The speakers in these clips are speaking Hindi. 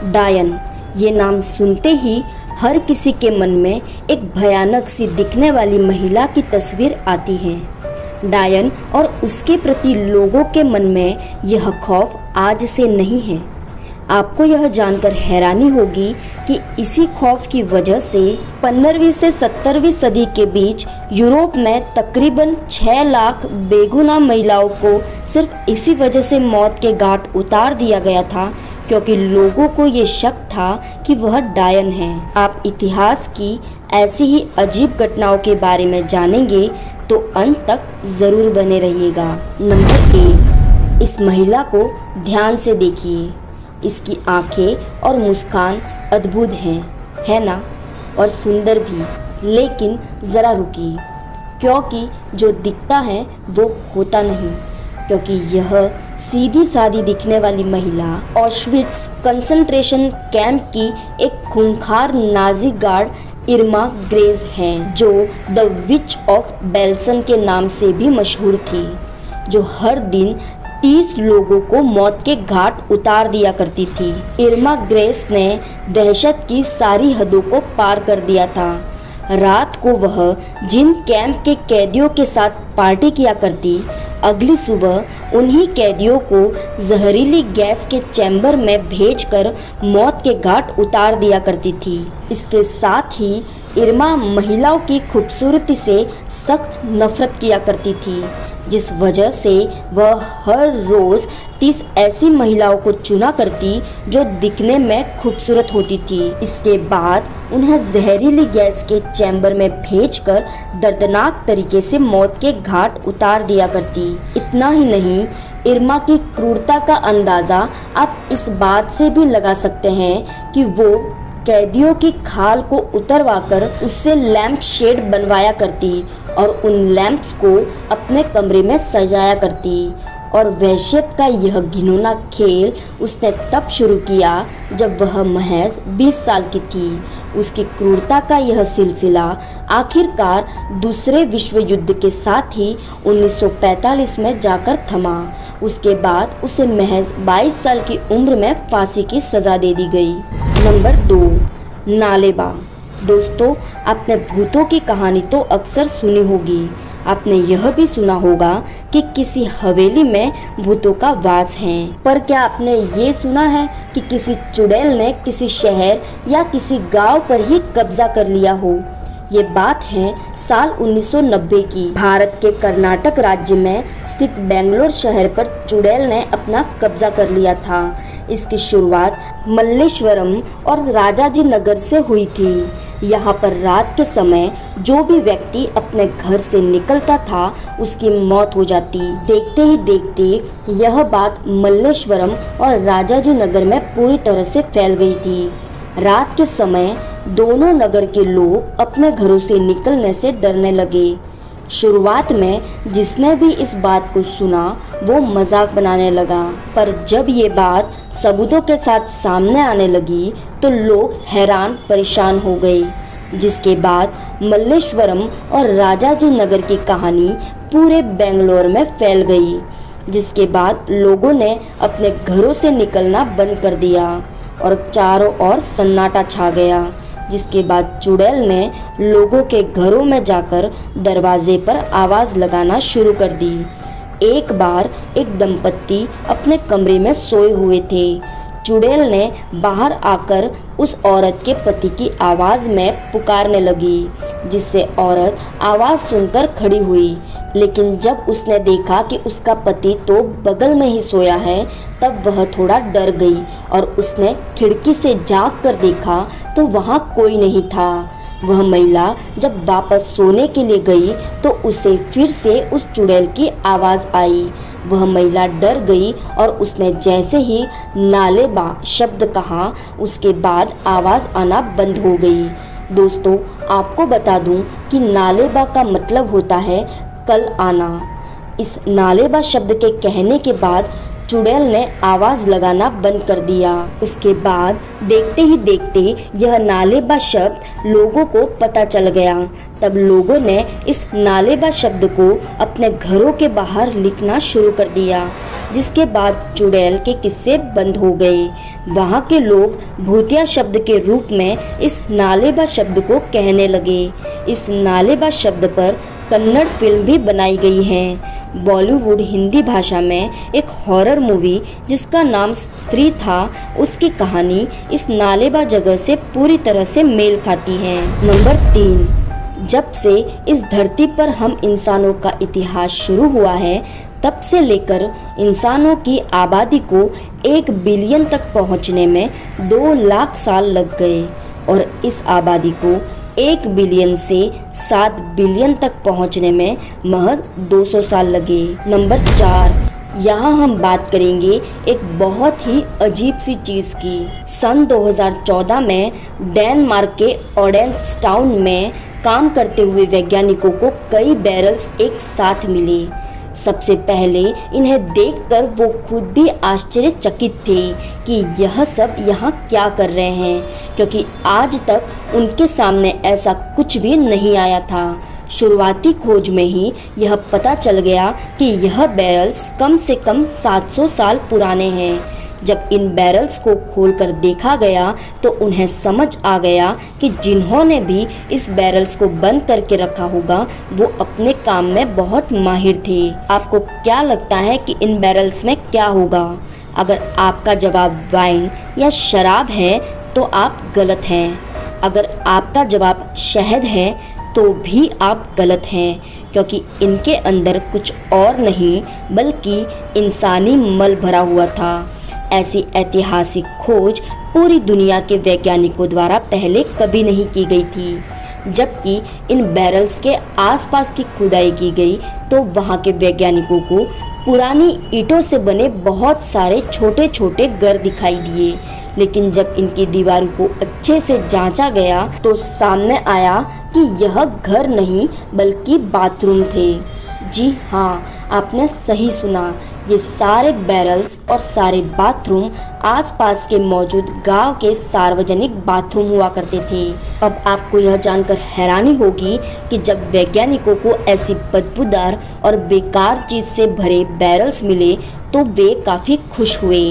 डायन, ये नाम सुनते ही हर किसी के मन में एक भयानक सी दिखने वाली महिला की तस्वीर आती है। डायन और उसके प्रति लोगों के मन में यह खौफ आज से नहीं है। आपको यह जानकर हैरानी होगी कि इसी खौफ की वजह से 15वीं से 17वीं सदी के बीच यूरोप में तकरीबन 6 लाख बेगुनाह महिलाओं को सिर्फ इसी वजह से मौत के घाट उतार दिया गया था, क्योंकि लोगों को ये शक था कि वह डायन है। आप इतिहास की ऐसी ही अजीब घटनाओं के बारे में जानेंगे तो अंत तक जरूर बने रहिएगा। नंबर 1, इस महिला को ध्यान से देखिए। इसकी आंखें और मुस्कान अद्भुत है ना, और सुंदर भी। लेकिन ज़रा रुकिए, क्योंकि जो दिखता है वो होता नहीं, क्योंकि यह सीधी सादी दिखने वाली महिला ऑशविट्स कंसंट्रेशन कैंप की एक खूंखार नाजी गार्ड इर्मा ग्रेस हैं, जो द विच ऑफ बेल्सन के नाम से भी मशहूर थी, जो हर दिन 30 लोगों को मौत के घाट उतार दिया करती थी। इर्मा ग्रेस ने दहशत की सारी हदों को पार कर दिया था। रात को वह जिन कैंप के कैदियों के साथ पार्टी किया करती, अगली सुबह उन्हीं कैदियों को जहरीली गैस के चैम्बर में भेजकर मौत के घाट उतार दिया करती थी। इसके साथ ही इर्मा महिलाओं की खूबसूरती से सख्त नफरत किया करती थी, जिस वजह से वह हर रोज़ 30 ऐसी महिलाओं को चुना करती जो दिखने में खूबसूरत होती थी। इसके बाद उन्हें जहरीली गैस के चैम्बर में भेजकर दर्दनाक तरीके से मौत के घाट उतार दिया करती। इतना ही नहीं, इर्मा की क्रूरता का अंदाज़ा आप इस बात से भी लगा सकते हैं कि वो कैदियों की खाल को उतरवाकर उससे लैंप शेड बनवाया करती और उन लैंप्स को अपने कमरे में सजाया करती। और वहशत का यह घिनौना खेल उसने तब शुरू किया जब वह महज 20 साल की थी। उसकी क्रूरता का यह सिलसिला आखिरकार दूसरे विश्व युद्ध के साथ ही 1945 में जाकर थमा। उसके बाद उसे महज 22 साल की उम्र में फांसी की सज़ा दे दी गई। नंबर 2, नालेबा। दोस्तों, आपने भूतों की कहानी तो अक्सर सुनी होगी। आपने यह भी सुना होगा कि किसी हवेली में भूतों का वास है। पर क्या आपने ये सुना है कि किसी चुड़ैल ने किसी शहर या किसी गांव पर ही कब्जा कर लिया हो? ये बात है साल 1990 की। भारत के कर्नाटक राज्य में स्थित बेंगलोर शहर पर चुड़ैल ने अपना कब्जा कर लिया था। इसकी शुरुआत मल्लेश्वरम और राजाजी नगर से हुई थी। यहाँ पर रात के समय जो भी व्यक्ति अपने घर से निकलता था उसकी मौत हो जाती। देखते ही देखते यह बात मल्लेश्वरम और राजाजी नगर में पूरी तरह से फैल गई थी। रात के समय दोनों नगर के लोग अपने घरों से निकलने से डरने लगे। शुरुआत में जिसने भी इस बात को सुना वो मजाक बनाने लगा, पर जब ये बात सबूतों के साथ सामने आने लगी तो लोग हैरान परेशान हो गए। जिसके बाद मल्लेश्वरम और राजाजी नगर की कहानी पूरे बेंगलोर में फैल गई, जिसके बाद लोगों ने अपने घरों से निकलना बंद कर दिया और चारों ओर सन्नाटा छा गया। जिसके बाद चुड़ैल ने लोगों के घरों में जाकर दरवाजे पर आवाज़ लगाना शुरू कर दी। एक बार एक दंपत्ति अपने कमरे में सोए हुए थे। चुड़ैल ने बाहर आकर उस औरत के पति की आवाज़ में पुकारने लगी, जिससे औरत आवाज़ सुनकर खड़ी हुई। लेकिन जब उसने देखा कि उसका पति तो बगल में ही सोया है, तब वह थोड़ा डर गई और उसने खिड़की से झांक कर देखा तो वहाँ कोई नहीं था। वह महिला जब वापस सोने के लिए गई तो उसे फिर से उस चुड़ैल की आवाज़ आई। वह महिला डर गई और उसने जैसे ही नालेबा शब्द कहा, उसके बाद आवाज़ आना बंद हो गई। दोस्तों, आपको बता दूं कि नालेबा का मतलब होता है कल आना। इस नालेबा शब्द के कहने के बाद चुड़ैल ने आवाज लगाना बंद कर दिया। उसके बाद देखते ही देखते यह नालेबा शब्द लोगों को पता चल गया। तब लोगों ने इस नालेबा शब्द को अपने घरों के बाहर लिखना शुरू कर दिया, जिसके बाद चुड़ैल के किस्से बंद हो गए। वहाँ के लोग भूतिया शब्द के रूप में इस नालेबा शब्द को कहने लगे। इस नालेबा शब्द पर कन्नड़ फिल्म भी बनाई गई है। बॉलीवुड हिंदी भाषा में एक हॉरर मूवी जिसका नाम स्त्री था, उसकी कहानी इस नालेबा जगह से पूरी तरह से मेल खाती है। नंबर 3, जब से इस धरती पर हम इंसानों का इतिहास शुरू हुआ है, तब से लेकर इंसानों की आबादी को 1 बिलियन तक पहुंचने में 2 लाख साल लग गए और इस आबादी को 1 बिलियन से 7 बिलियन तक पहुंचने में महज 200 साल लगे। नंबर 4, यहाँ हम बात करेंगे एक बहुत ही अजीब सी चीज़ की। सन 2014 में डेनमार्क के ओडेन्स टाउन में काम करते हुए वैज्ञानिकों को कई बैरल्स एक साथ मिले। सबसे पहले इन्हें देखकर वो खुद भी आश्चर्यचकित थे कि यह सब यहाँ क्या कर रहे हैं, क्योंकि आज तक उनके सामने ऐसा कुछ भी नहीं आया था। शुरुआती खोज में ही यह पता चल गया कि यह बैरल्स कम से कम 700 साल पुराने हैं। जब इन बैरल्स को खोलकर देखा गया तो उन्हें समझ आ गया कि जिन्होंने भी इस बैरल्स को बंद करके रखा होगा वो अपने काम में बहुत माहिर थे। आपको क्या लगता है कि इन बैरल्स में क्या होगा? अगर आपका जवाब वाइन या शराब है तो आप गलत हैं। अगर आपका जवाब शहद है तो भी आप गलत हैं, क्योंकि इनके अंदर कुछ और नहीं बल्कि इंसानी मल भरा हुआ था। ऐसी ऐतिहासिक खोज पूरी दुनिया के वैज्ञानिकों द्वारा पहले कभी नहीं की गई थी। जबकि इन बैरल्स के आसपास की खुदाई की गई तो वहाँ के वैज्ञानिकों को पुरानी ईंटों से बने बहुत सारे छोटे छोटे घर दिखाई दिए, लेकिन जब इनकी दीवारों को अच्छे से जांचा गया तो सामने आया कि यह घर नहीं बल्कि बाथरूम थे। जी हाँ, आपने सही सुना, ये सारे बैरल्स और सारे बाथरूम आसपास के मौजूद गांव के सार्वजनिक बाथरूम हुआ करते थे। अब आपको यह जानकर हैरानी होगी कि जब वैज्ञानिकों को ऐसी बदबूदार और बेकार चीज से भरे बैरल्स मिले तो वे काफी खुश हुए।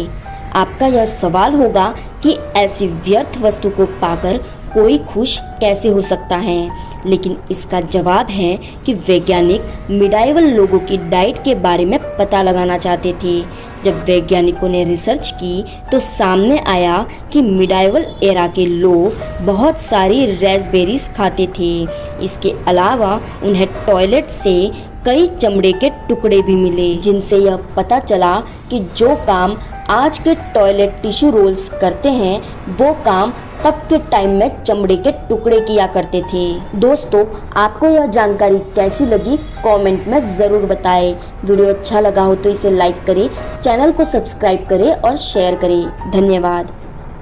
आपका यह सवाल होगा कि ऐसी व्यर्थ वस्तु को पाकर कोई खुश कैसे हो सकता है, लेकिन इसका जवाब है कि वैज्ञानिक मिडाइवल लोगों की डाइट के बारे में पता लगाना चाहते थे। जब वैज्ञानिकों ने रिसर्च की तो सामने आया कि मिडाइवल एरा के लोग बहुत सारी रास्पबेरीज खाते थे। इसके अलावा उन्हें टॉयलेट से कई चमड़े के टुकड़े भी मिले, जिनसे यह पता चला कि जो काम आज के टॉयलेट टिश्यू रोल्स करते हैं वो काम तब के टाइम में चमड़े के टुकड़े किया करते थे। दोस्तों, आपको यह जानकारी कैसी लगी कमेंट में ज़रूर बताएं। वीडियो अच्छा लगा हो तो इसे लाइक करें, चैनल को सब्सक्राइब करें और शेयर करें। धन्यवाद।